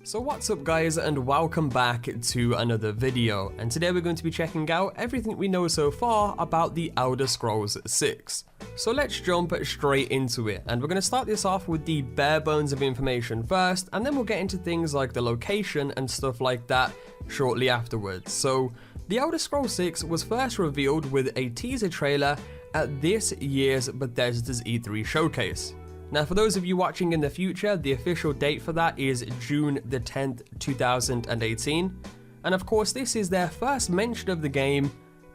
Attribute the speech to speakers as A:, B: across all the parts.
A: So what's up guys, and welcome back to another video, and today we're going to be checking out everything we know so far about the Elder Scrolls 6. So let's jump straight into it, and we're going to start this off with the bare bones of information first, and then we'll get into things like the location and stuff like that shortly afterwards. So the Elder Scrolls 6 was first revealed with a teaser trailer at this year's Bethesda's E3 showcase. Now for those of you watching in the future, the official date for that is June the 10th, 2018. And of course this is their first mention of the game,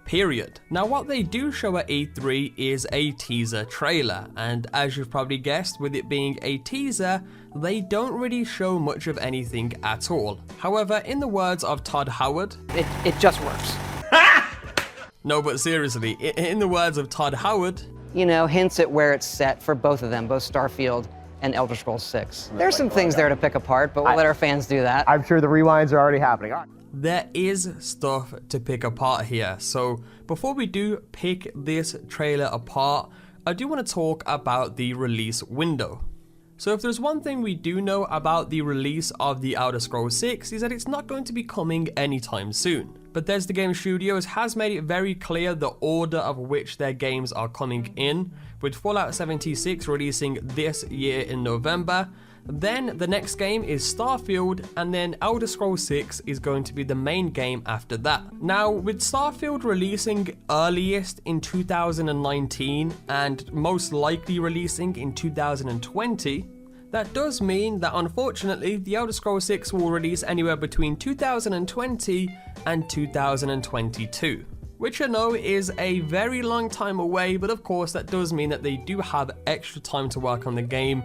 A: period. Now what they do show at E3 is a teaser trailer, and as you've probably guessed, with it being a teaser, they don't really show much of anything at all. However, in the words of Todd Howard,
B: it just works.
A: No, but seriously, in the words of Todd Howard,
B: you know, hints at where it's set for both of them, both Starfield and Elder Scrolls 6. There's some things there to pick apart, but we'll let our fans do that.
C: I'm sure the rewinds are already happening.
A: There is stuff to pick apart here. So before we do pick this trailer apart, I do want to talk about the release window. So if there's one thing we do know about the release of the Elder Scrolls 6 is that it's not going to be coming anytime soon. Bethesda Game Studios has made it very clear the order of which their games are coming in, with Fallout 76 releasing this year in November. Then the next game is Starfield, and then Elder Scrolls 6 is going to be the main game after that. Now, with Starfield releasing earliest in 2019 and most likely releasing in 2020, that does mean that unfortunately the Elder Scrolls 6 will release anywhere between 2020 and 2022. Which I know is a very long time away, but of course that does mean that they do have extra time to work on the game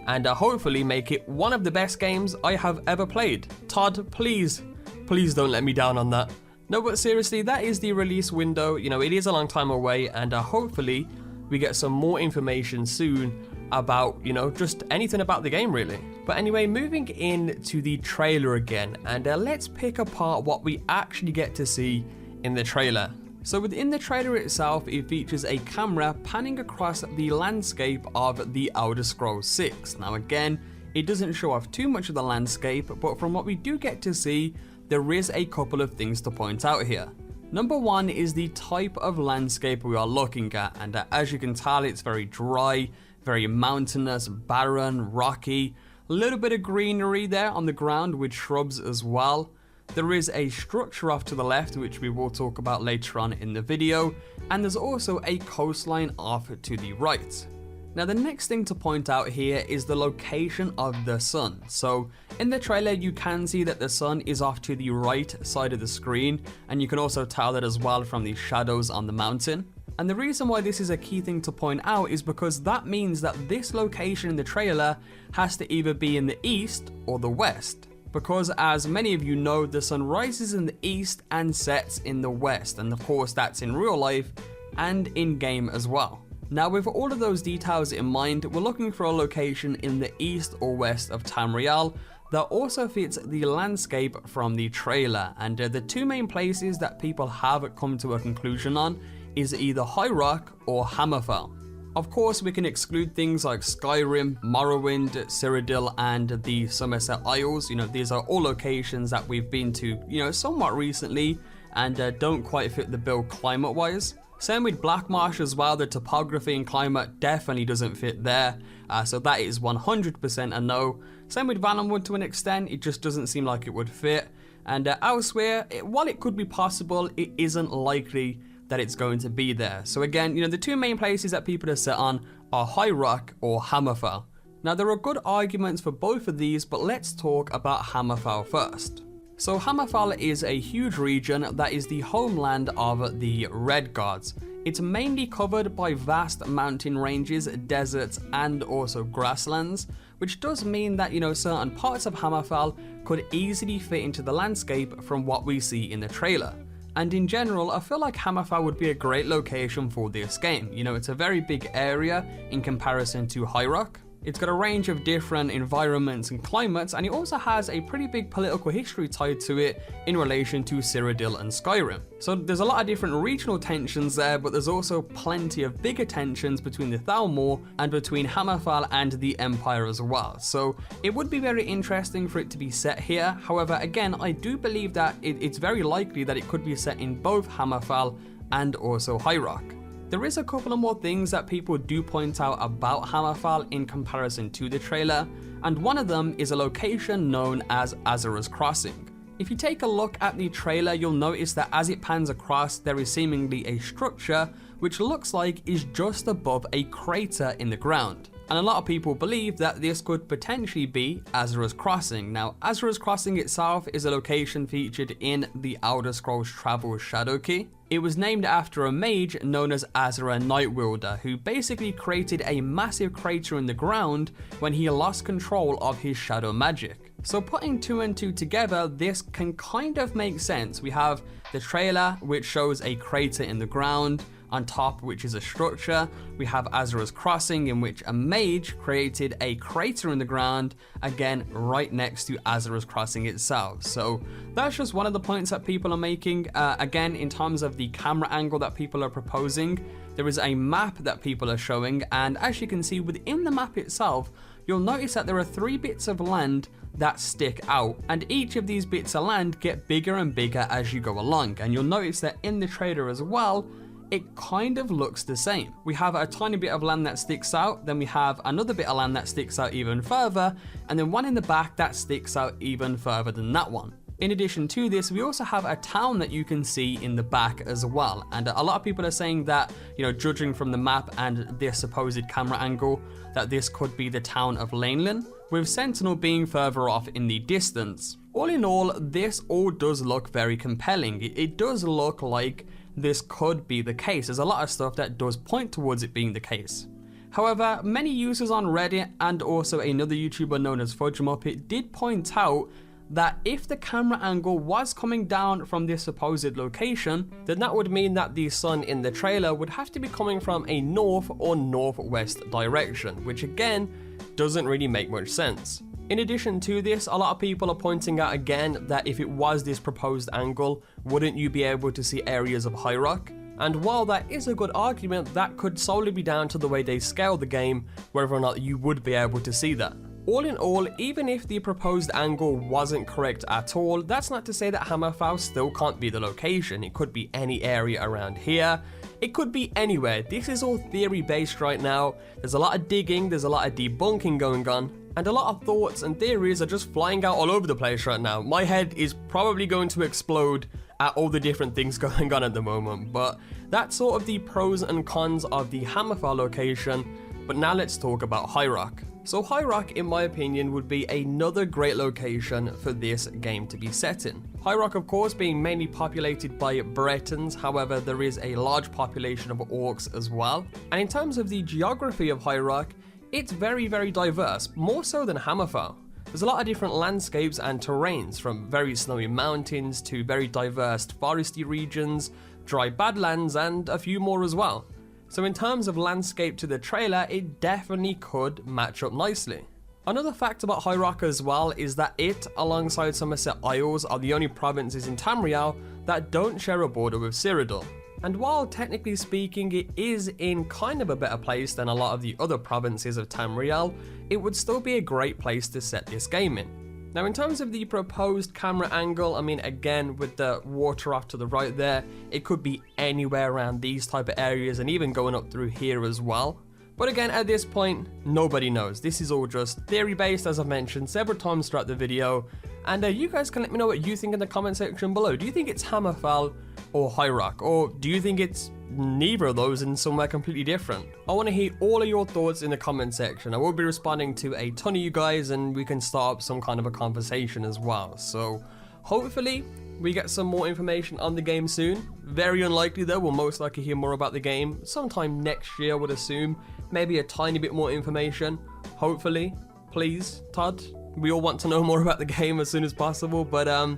A: and hopefully make it one of the best games I have ever played. Todd, please don't let me down on that. No, but seriously, that is the release window. You know, it is a long time away, and hopefully we get some more information soon about, you know, just anything about the game really. But anyway, moving into the trailer again, and let's pick apart what we actually get to see in the trailer. So within the trailer itself, it features a camera panning across the landscape of the Elder Scrolls 6. Now again, it doesn't show off too much of the landscape, but from what we do get to see, there is a couple of things to point out here. Number one is the type of landscape we are looking at, and as you can tell, it's very dry, very mountainous, barren, rocky, a little bit of greenery there on the ground with shrubs as well. There is a structure off to the left, which we will talk about later on in the video, and there's also a coastline off to the right. Now the next thing to point out here is the location of the sun. So in the trailer you can see that the sun is off to the right side of the screen, and you can also tell that as well from the shadows on the mountain. And the reason why this is a key thing to point out is because that means that this location in the trailer has to either be in the east or the west. Because as many of you know, the sun rises in the east and sets in the west, and of course that's in real life and in game as well. Now with all of those details in mind, we're looking for a location in the east or west of Tamriel that also fits the landscape from the trailer, and the two main places that people have come to a conclusion on is either High Rock or Hammerfell. Of course, we can exclude things like Skyrim, Morrowind, Cyrodiil, and the Somerset Isles. You know, these are all locations that we've been to, you know, somewhat recently and don't quite fit the bill climate-wise. Same with Black Marsh as well. The topography and climate definitely doesn't fit there, so that is 100% a no. Same with Valenwood to an extent, it just doesn't seem like it would fit. And elsewhere, while it could be possible, it isn't likely that it's going to be there. So again, you know, the two main places that people are set on are High Rock or Hammerfell. Now there are good arguments for both of these, but let's talk about Hammerfell first. So Hammerfell is a huge region that is the homeland of the Red Guards. It's mainly covered by vast mountain ranges, deserts, and also grasslands, which does mean that, you know, certain parts of Hammerfell could easily fit into the landscape from what we see in the trailer. And in general, I feel like Hammerfell would be a great location for this game. You know, it's a very big area in comparison to High Rock. It's got a range of different environments and climates, and it also has a pretty big political history tied to it in relation to Cyrodiil and Skyrim. So there's a lot of different regional tensions there, but there's also plenty of bigger tensions between the Thalmor and between Hammerfall and the Empire as well. So it would be very interesting for it to be set here. However, again, I do believe that it's very likely that it could be set in both Hammerfall and also High Rock. There is a couple of more things that people do point out about Hammerfall in comparison to the trailer, and one of them is a location known as Azura's Crossing. If you take a look at the trailer, you'll notice that as it pans across, there is seemingly a structure which looks like is just above a crater in the ground. And a lot of people believe that this could potentially be Azura's Crossing. Now, Azura's Crossing itself is a location featured in the Elder Scrolls Travel Shadow Key. It was named after a mage known as Azura Nightwielder, who basically created a massive crater in the ground when he lost control of his shadow magic. So putting two and two together, this can kind of make sense. We have the trailer, which shows a crater in the ground, on top which is a structure. We have Azura's Crossing, in which a mage created a crater in the ground, again right next to Azura's Crossing itself. So that's just one of the points that people are making. Again, in terms of the camera angle that people are proposing, there is a map that people are showing, and as you can see within the map itself, you'll notice that there are 3 bits of land that stick out, and each of these bits of land get bigger and bigger as you go along. And you'll notice that in the trailer as well, it kind of looks the same. We have a tiny bit of land that sticks out, then we have another bit of land that sticks out even further, and then one in the back that sticks out even further than that one. In addition to this, we also have a town that you can see in the back as well. And a lot of people are saying that, judging from the map and this supposed camera angle, that this could be the town of Laneland, with Sentinel being further off in the distance. All in all, this all does look very compelling. It does look like this could be the case. There's a lot of stuff that does point towards it being the case. However, many users on Reddit and also another YouTuber known as Fudge Muppet did point out that if the camera angle was coming down from this supposed location, then that would mean that the sun in the trailer would have to be coming from a north or northwest direction, which again doesn't really make much sense. In addition to this, a lot of people are pointing out again that if it was this proposed angle, wouldn't you be able to see areas of High Rock? And while that is a good argument, that could solely be down to the way they scale the game, whether or not you would be able to see that. All in all, even if the proposed angle wasn't correct at all, that's not to say that Hammerfall still can't be the location. It could be any area around here. It could be anywhere. This is all theory based right now. There's a lot of digging, there's a lot of debunking going on, and a lot of thoughts and theories are just flying out all over the place right now. My head is probably going to explode at all the different things going on at the moment, but that's sort of the pros and cons of the Hammerfall location. But now let's talk about High Rock. So High Rock, in my opinion, would be another great location for this game to be set in. High Rock, of course, being mainly populated by Bretons, however, there is a large population of orcs as well. And in terms of the geography of High Rock, it's very, very diverse, more so than Hammerfall. There's a lot of different landscapes and terrains, from very snowy mountains to very diverse foresty regions, dry badlands, and a few more as well. So in terms of landscape to the trailer, it definitely could match up nicely. Another fact about High Rock as well is that it, alongside Somerset Isles, are the only provinces in Tamriel that don't share a border with Cyrodiil. And while technically speaking it is in kind of a better place than a lot of the other provinces of Tamriel, it would still be a great place to set this game in. Now in terms of the proposed camera angle, I mean, again, with the water off to the right there, it could be anywhere around these type of areas and even going up through here as well. But again, at this point, nobody knows. This is all just theory based, as I've mentioned several times throughout the video. And you guys can let me know what you think in the comment section below. Do you think it's Hammerfall or High Rock? Or do you think it's neither of those and somewhere completely different? I want to hear all of your thoughts in the comment section. I will be responding to a ton of you guys and we can start up some kind of a conversation as well. So hopefully we get some more information on the game soon. Very unlikely though, we'll most likely hear more about the game sometime next year, I would assume. Maybe a tiny bit more information. Hopefully. Please, Todd. We all want to know more about the game as soon as possible. But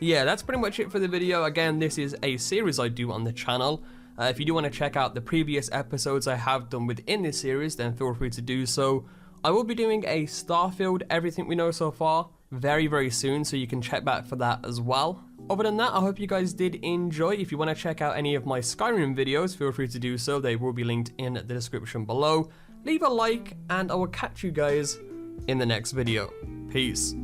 A: yeah, that's pretty much it for the video. Again, this is a series I do on the channel. If you do want to check out the previous episodes I have done within this series, then feel free to do so. I will be doing a Starfield Everything We Know So Far very, very soon, so you can check back for that as well. Other than that, I hope you guys did enjoy. If you want to check out any of my Skyrim videos, feel free to do so. They will be linked in the description below. Leave a like, and I will catch you guys in the next video. Peace.